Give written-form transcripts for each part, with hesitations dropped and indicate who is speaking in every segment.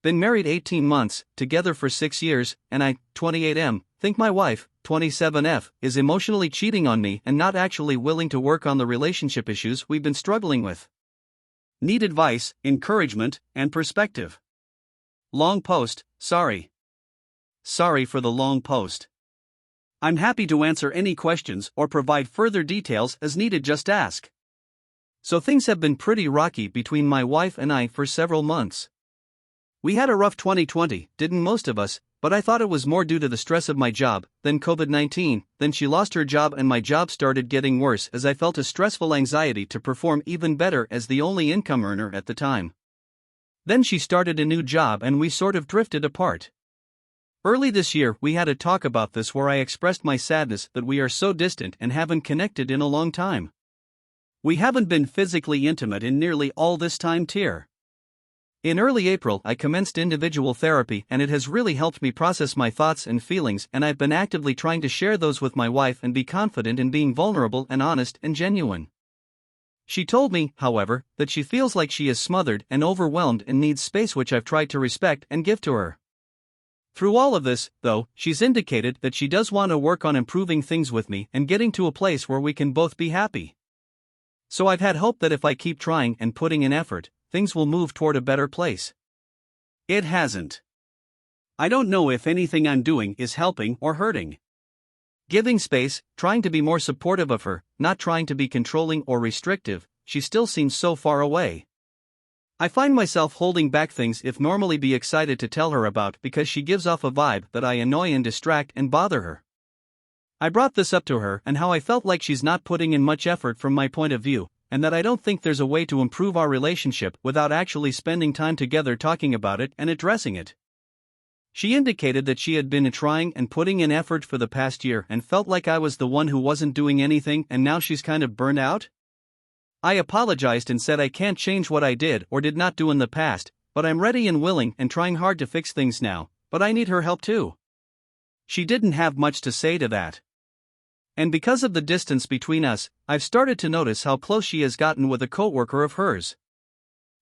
Speaker 1: Been married 18 months, together for 6 years, and I, 28M, think my wife, 27F, is emotionally cheating on me and not actually willing to work on the relationship issues we've been struggling with. Need advice, encouragement, and perspective. Long post, sorry. Sorry for the long post. I'm happy to answer any questions or provide further details as needed, just ask. So things have been pretty rocky between my wife and I for several months. We had a rough 2020, didn't most of us, but I thought it was more due to the stress of my job, then COVID-19, then she lost her job and my job started getting worse as I felt a stressful anxiety to perform even better as the only income earner at the time. Then she started a new job and we sort of drifted apart. Early this year we had a talk about this where I expressed my sadness that we are so distant and haven't connected in a long time. We haven't been physically intimate in nearly all this time. In early April I commenced individual therapy and it has really helped me process my thoughts and feelings, and I've been actively trying to share those with my wife and be confident in being vulnerable and honest and genuine. She told me, however, that she feels like she is smothered and overwhelmed and needs space, which I've tried to respect and give to her. Through all of this, though, she's indicated that she does want to work on improving things with me and getting to a place where we can both be happy. So I've had hope that if I keep trying and putting in effort, things will move toward a better place. It hasn't. I don't know if anything I'm doing is helping or hurting. Giving space, trying to be more supportive of her, not trying to be controlling or restrictive, she still seems so far away. I find myself holding back things if normally be excited to tell her about because she gives off a vibe that I annoy and distract and bother her. I brought this up to her and how I felt like she's not putting in much effort from my point of view, and that I don't think there's a way to improve our relationship without actually spending time together talking about it and addressing it. She indicated that she had been trying and putting in effort for the past year and felt like I was the one who wasn't doing anything, and now she's kind of burned out. I apologized and said I can't change what I did or did not do in the past, but I'm ready and willing and trying hard to fix things now, but I need her help too. She didn't have much to say to that. And because of the distance between us, I've started to notice how close she has gotten with a coworker of hers.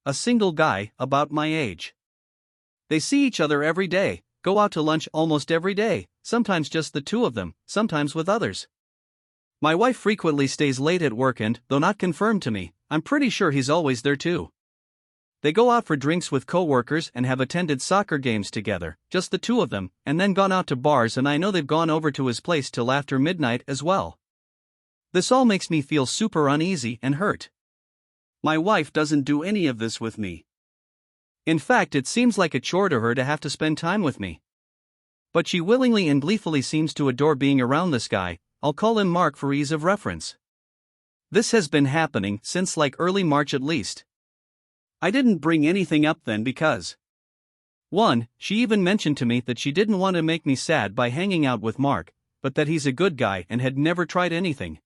Speaker 1: A single guy, about my age. They see each other every day, go out to lunch almost every day, sometimes just the two of them, sometimes with others. My wife frequently stays late at work and, though not confirmed to me, I'm pretty sure he's always there too. They go out for drinks with coworkers and have attended soccer games together, just the two of them, and then gone out to bars, and I know they've gone over to his place till after midnight as well. This all makes me feel super uneasy and hurt. My wife doesn't do any of this with me. In fact, it seems like a chore to her to have to spend time with me. But she willingly and gleefully seems to adore being around this guy. I'll call him Mark for ease of reference. This has been happening since like early March at least. I didn't bring anything up then because 1. She even mentioned to me that she didn't want to make me sad by hanging out with Mark, but that he's a good guy and had never tried anything.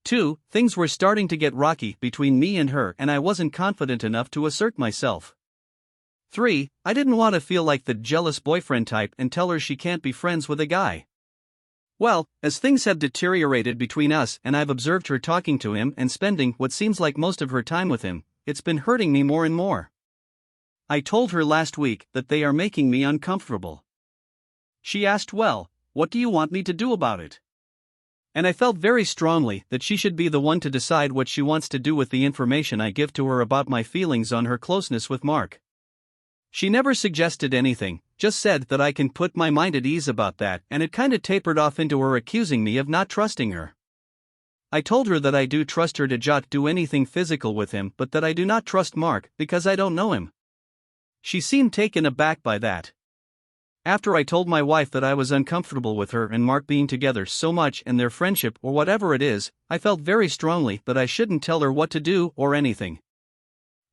Speaker 1: 2. Things were starting to get rocky between me and her and I wasn't confident enough to assert myself. 3. I didn't want to feel like the jealous boyfriend type and tell her she can't be friends with a guy. Well, as things have deteriorated between us and I've observed her talking to him and spending what seems like most of her time with him, it's been hurting me more and more. I told her last week that they are making me uncomfortable. She asked, well, what do you want me to do about it? And I felt very strongly that she should be the one to decide what she wants to do with the information I give to her about my feelings on her closeness with Mark. She never suggested anything, just said that I can put my mind at ease about that, and it kinda tapered off into her accusing me of not trusting her. I told her that I do trust her to not do anything physical with him, but that I do not trust Mark because I don't know him. She seemed taken aback by that. After I told my wife that I was uncomfortable with her and Mark being together so much and their friendship or whatever it is, I felt very strongly that I shouldn't tell her what to do or anything.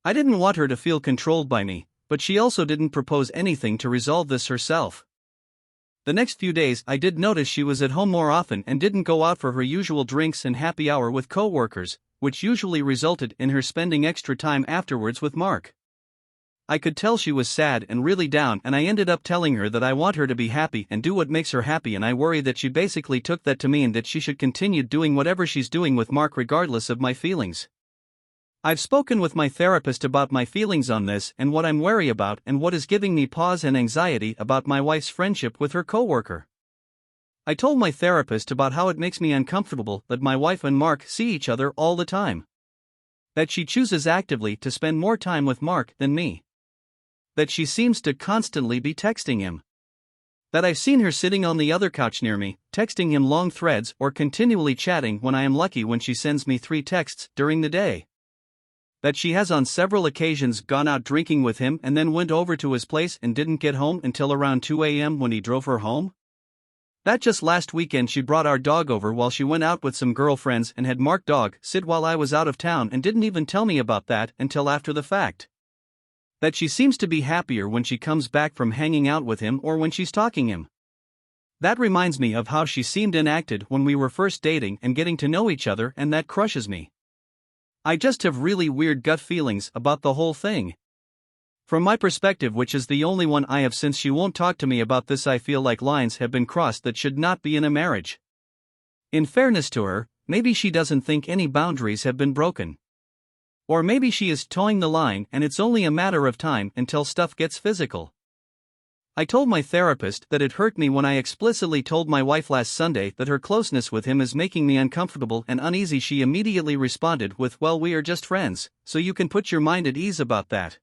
Speaker 1: I didn't want her to feel controlled by me, but she also didn't propose anything to resolve this herself. The next few days I did notice she was at home more often and didn't go out for her usual drinks and happy hour with co-workers, which usually resulted in her spending extra time afterwards with Mark. I could tell she was sad and really down, and I ended up telling her that I want her to be happy and do what makes her happy, and I worry that she basically took that to mean that she should continue doing whatever she's doing with Mark regardless of my feelings. I've spoken with my therapist about my feelings on this and what I'm wary about and what is giving me pause and anxiety about my wife's friendship with her coworker. I told my therapist about how it makes me uncomfortable that my wife and Mark see each other all the time. That she chooses actively to spend more time with Mark than me. That she seems to constantly be texting him. That I've seen her sitting on the other couch near me, texting him long threads or continually chatting when I am lucky when she sends me 3 texts during the day. That she has on several occasions gone out drinking with him and then went over to his place and didn't get home until around 2 a.m. when he drove her home. That just last weekend she brought our dog over while she went out with some girlfriends and had Mark dog sit while I was out of town and didn't even tell me about that until after the fact. That she seems to be happier when she comes back from hanging out with him or when she's talking him. That reminds me of how she seemed inactive when we were first dating and getting to know each other, and that crushes me. I just have really weird gut feelings about the whole thing. From my perspective, which is the only one I have since she won't talk to me about this, I feel like lines have been crossed that should not be in a marriage. In fairness to her, maybe she doesn't think any boundaries have been broken. Or maybe she is towing the line and it's only a matter of time until stuff gets physical. I told my therapist that it hurt me when I explicitly told my wife last Sunday that her closeness with him is making me uncomfortable and uneasy. She immediately responded with, "Well, we are just friends, so you can put your mind at ease about that."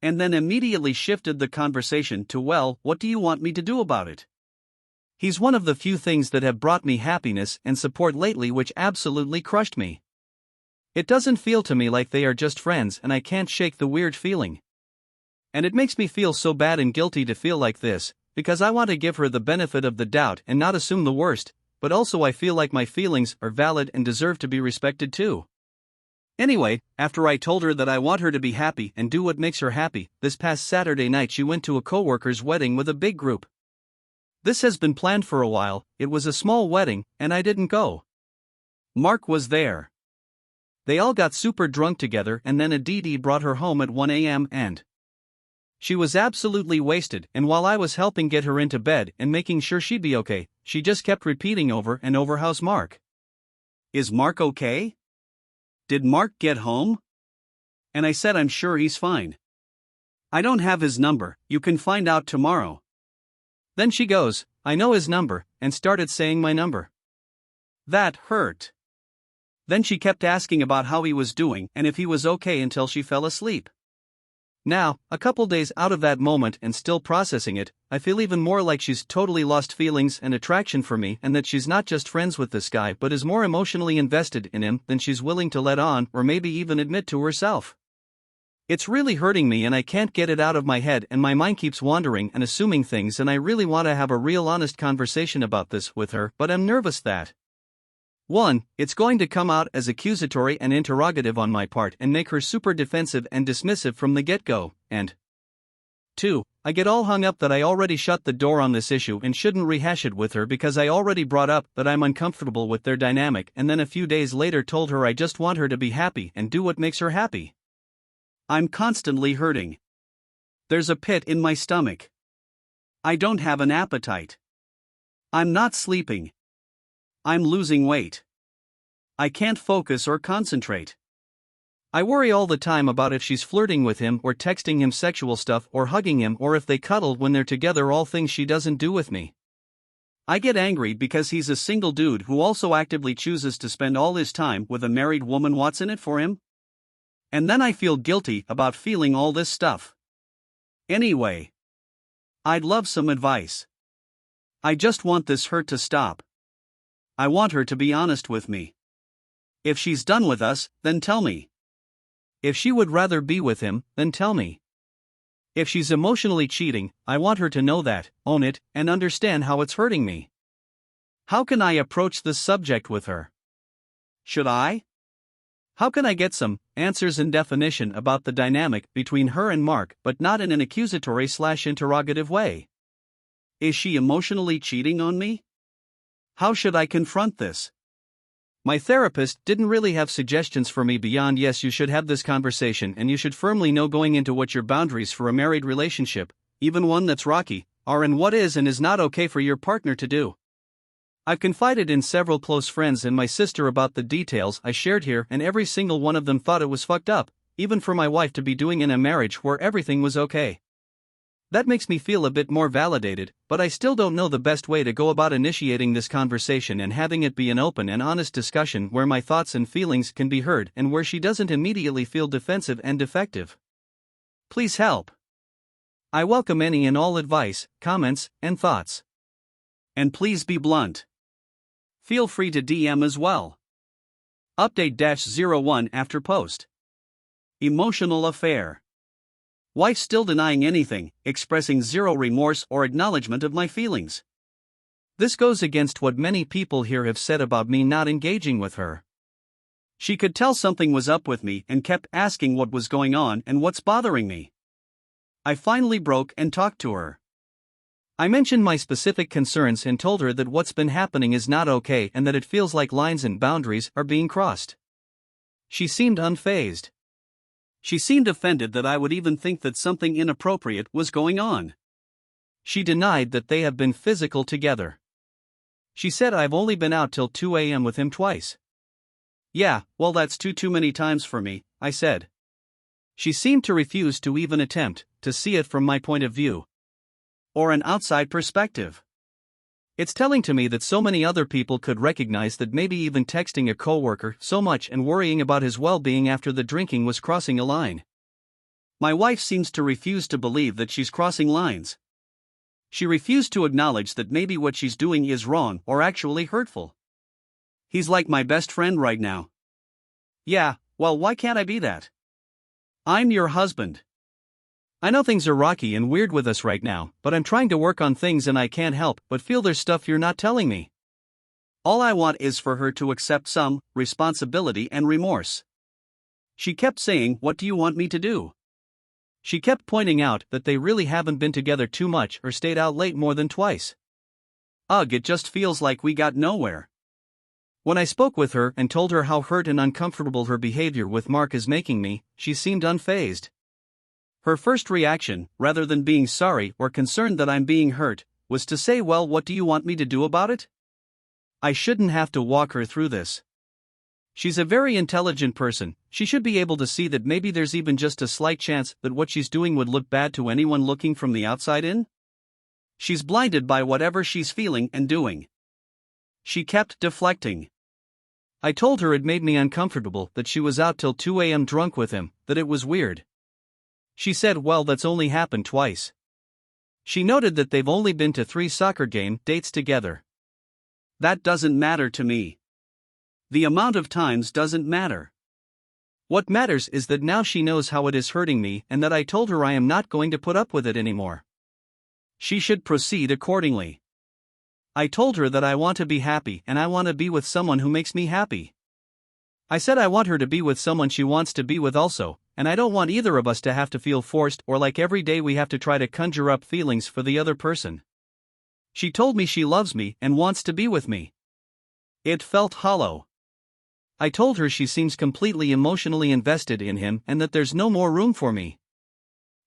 Speaker 1: And then immediately shifted the conversation to, "Well, what do you want me to do about it?" He's one of the few things that have brought me happiness and support lately, which absolutely crushed me. It doesn't feel to me like they are just friends, and I can't shake the weird feeling. And it makes me feel so bad and guilty to feel like this, because I want to give her the benefit of the doubt and not assume the worst, but also I feel like my feelings are valid and deserve to be respected too. Anyway, after I told her that I want her to be happy and do what makes her happy, this past Saturday night she went to a coworker's wedding with a big group. This has been planned for a while. It was a small wedding, and I didn't go. Mark was there. They all got super drunk together, and then Aditi brought her home at 1 a.m. and she was absolutely wasted, and while I was helping get her into bed and making sure she'd be okay, she just kept repeating over and over, "How's Mark? Is Mark okay? Did Mark get home?" And I said, "I'm sure he's fine. I don't have his number, you can find out tomorrow." Then she goes, "I know his number," and started saying my number. That hurt. Then she kept asking about how he was doing and if he was okay until she fell asleep. Now, a couple days out of that moment and still processing it, I feel even more like she's totally lost feelings and attraction for me, and that she's not just friends with this guy but is more emotionally invested in him than she's willing to let on or maybe even admit to herself. It's really hurting me and I can't get it out of my head, and my mind keeps wandering and assuming things, and I really want to have a real honest conversation about this with her, but I'm nervous that 1. It's going to come out as accusatory and interrogative on my part and make her super defensive and dismissive from the get-go, and 2. I get all hung up that I already shut the door on this issue and shouldn't rehash it with her because I already brought up that I'm uncomfortable with their dynamic, and then a few days later told her I just want her to be happy and do what makes her happy. I'm constantly hurting. There's a pit in my stomach. I don't have an appetite. I'm not sleeping. I'm losing weight. I can't focus or concentrate. I worry all the time about if she's flirting with him or texting him sexual stuff or hugging him, or if they cuddle when they're together, all things she doesn't do with me. I get angry because he's a single dude who also actively chooses to spend all his time with a married woman. What's in it for him? And then I feel guilty about feeling all this stuff. Anyway, I'd love some advice. I just want this hurt to stop. I want her to be honest with me. If she's done with us, then tell me. If she would rather be with him, then tell me. If she's emotionally cheating, I want her to know that, own it, and understand how it's hurting me. How can I approach this subject with her? Should I? How can I get some answers and definition about the dynamic between her and Mark, but not in an accusatory/interrogative way? Is she emotionally cheating on me? How should I confront this? My therapist didn't really have suggestions for me beyond, yes, you should have this conversation and you should firmly know going into what your boundaries for a married relationship, even one that's rocky, are, and what is and is not okay for your partner to do. I've confided in several close friends and my sister about the details I shared here, and every single one of them thought it was fucked up, even for my wife to be doing in a marriage where everything was okay. That makes me feel a bit more validated, but I still don't know the best way to go about initiating this conversation and having it be an open and honest discussion where my thoughts and feelings can be heard and where she doesn't immediately feel defensive and defective. Please help. I welcome any and all advice, comments, and thoughts. And please be blunt. Feel free to DM as well. Update-01 after post. Emotional affair. Wife still denying anything, expressing zero remorse or acknowledgement of my feelings. This goes against what many people here have said about me not engaging with her. She could tell something was up with me and kept asking what was going on and what's bothering me. I finally broke and talked to her. I mentioned my specific concerns and told her that what's been happening is not okay and that it feels like lines and boundaries are being crossed. She seemed unfazed. She seemed offended that I would even think that something inappropriate was going on. She denied that they have been physical together. She said I've only been out till 2 a.m. with him twice. Yeah, well, that's too many times for me, I said. She seemed to refuse to even attempt to see it from my point of view, or an outside perspective. It's telling to me that so many other people could recognize that maybe even texting a coworker so much and worrying about his well-being after the drinking was crossing a line. My wife seems to refuse to believe that she's crossing lines. She refused to acknowledge that maybe what she's doing is wrong or actually hurtful. He's like my best friend right now. Yeah, well, why can't I be that? I'm your husband. I know things are rocky and weird with us right now, but I'm trying to work on things and I can't help but feel there's stuff you're not telling me. All I want is for her to accept some responsibility and remorse. She kept saying, "What do you want me to do?" She kept pointing out that they really haven't been together too much or stayed out late more than twice. Ugh, it just feels like we got nowhere. When I spoke with her and told her how hurt and uncomfortable her behavior with Mark is making me, she seemed unfazed. Her first reaction, rather than being sorry or concerned that I'm being hurt, was to say, "Well, what do you want me to do about it?" I shouldn't have to walk her through this. She's a very intelligent person. She should be able to see that maybe there's even just a slight chance that what she's doing would look bad to anyone looking from the outside in. She's blinded by whatever she's feeling and doing. She kept deflecting. I told her it made me uncomfortable that she was out till 2 a.m. drunk with him, that it was weird. She said, "Well, that's only happened twice." She noted that they've only been to 3 soccer game dates together. That doesn't matter to me. The amount of times doesn't matter. What matters is that now she knows how it is hurting me and that I told her I am not going to put up with it anymore. She should proceed accordingly. I told her that I want to be happy and I want to be with someone who makes me happy. I said I want her to be with someone she wants to be with also, and I don't want either of us to have to feel forced or like every day we have to try to conjure up feelings for the other person. She told me she loves me and wants to be with me. It felt hollow. I told her she seems completely emotionally invested in him and that there's no more room for me.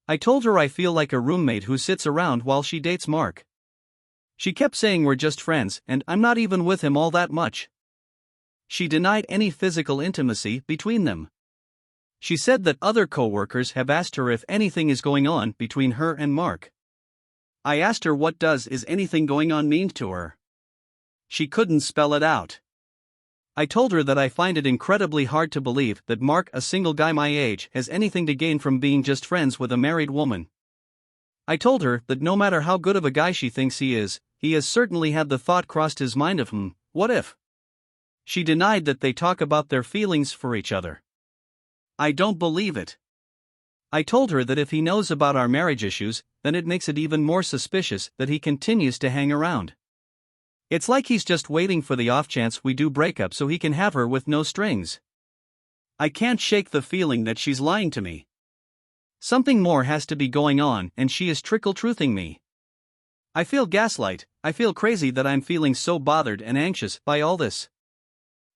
Speaker 1: I told her I feel like a roommate who sits around while she dates Mark. She kept saying we're just friends and I'm not even with him all that much. She denied any physical intimacy between them. She said that other co-workers have asked her if anything is going on between her and Mark. I asked her what does "is anything going on" mean to her. She couldn't spell it out. I told her that I find it incredibly hard to believe that Mark, a single guy my age, has anything to gain from being just friends with a married woman. I told her that no matter how good of a guy she thinks he has certainly had the thought crossed his mind of what if? She denied that they talk about their feelings for each other. I don't believe it. I told her that if he knows about our marriage issues, then it makes it even more suspicious that he continues to hang around. It's like he's just waiting for the off chance we do break up so he can have her with no strings. I can't shake the feeling that she's lying to me. Something more has to be going on and she is trickle-truthing me. I feel gaslight. I feel crazy that I'm feeling so bothered and anxious by all this.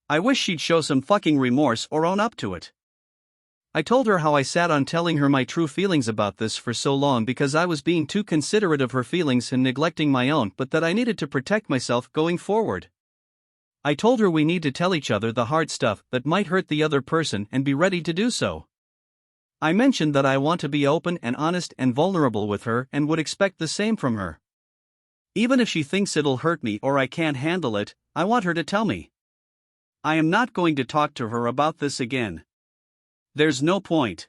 Speaker 1: I wish she'd show some fucking remorse or own up to it. I told her how I sat on telling her my true feelings about this for so long because I was being too considerate of her feelings and neglecting my own, but that I needed to protect myself going forward. I told her we need to tell each other the hard stuff that might hurt the other person and be ready to do so. I mentioned that I want to be open and honest and vulnerable with her and would expect the same from her. Even if she thinks it'll hurt me or I can't handle it, I want her to tell me. I am not going to talk to her about this again. There's no point.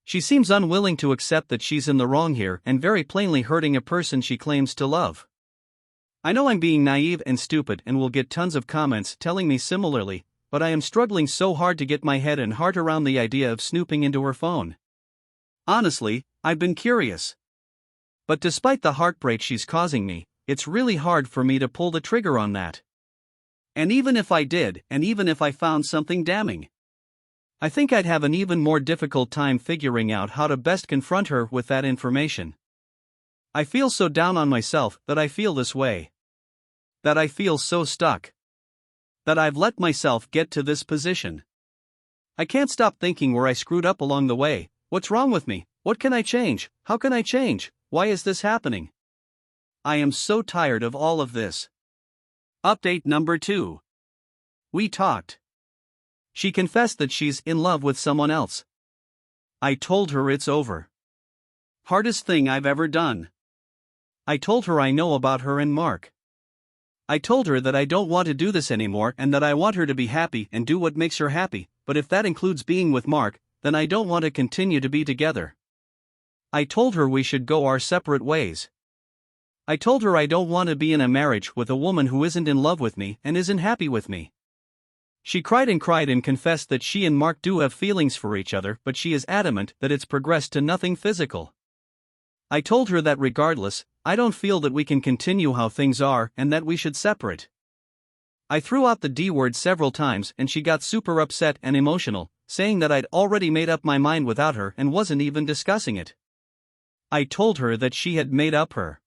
Speaker 1: She seems unwilling to accept that she's in the wrong here and very plainly hurting a person she claims to love. I know I'm being naive and stupid and will get tons of comments telling me similarly, but I am struggling so hard to get my head and heart around the idea of snooping into her phone. Honestly, I've been curious. But despite the heartbreak she's causing me, it's really hard for me to pull the trigger on that. And even if I did, and even if I found something damning, I think I'd have an even more difficult time figuring out how to best confront her with that information. I feel so down on myself that I feel this way. That I feel so stuck. That I've let myself get to this position. I can't stop thinking where I screwed up along the way. What's wrong with me? What can I change? How can I change? Why is this happening? I am so tired of all of this. Update number 2. We talked. She confessed that she's in love with someone else. I told her it's over. Hardest thing I've ever done. I told her I know about her and Mark. I told her that I don't want to do this anymore and that I want her to be happy and do what makes her happy, but if that includes being with Mark, then I don't want to continue to be together. I told her we should go our separate ways. I told her I don't want to be in a marriage with a woman who isn't in love with me and isn't happy with me. She cried and confessed that she and Mark do have feelings for each other, but she is adamant that it's progressed to nothing physical. I told her that regardless, I don't feel that we can continue how things are and that we should separate. I threw out the D word several times and she got super upset and emotional, saying that I'd already made up my mind without her and wasn't even discussing it. I told her that she had made up her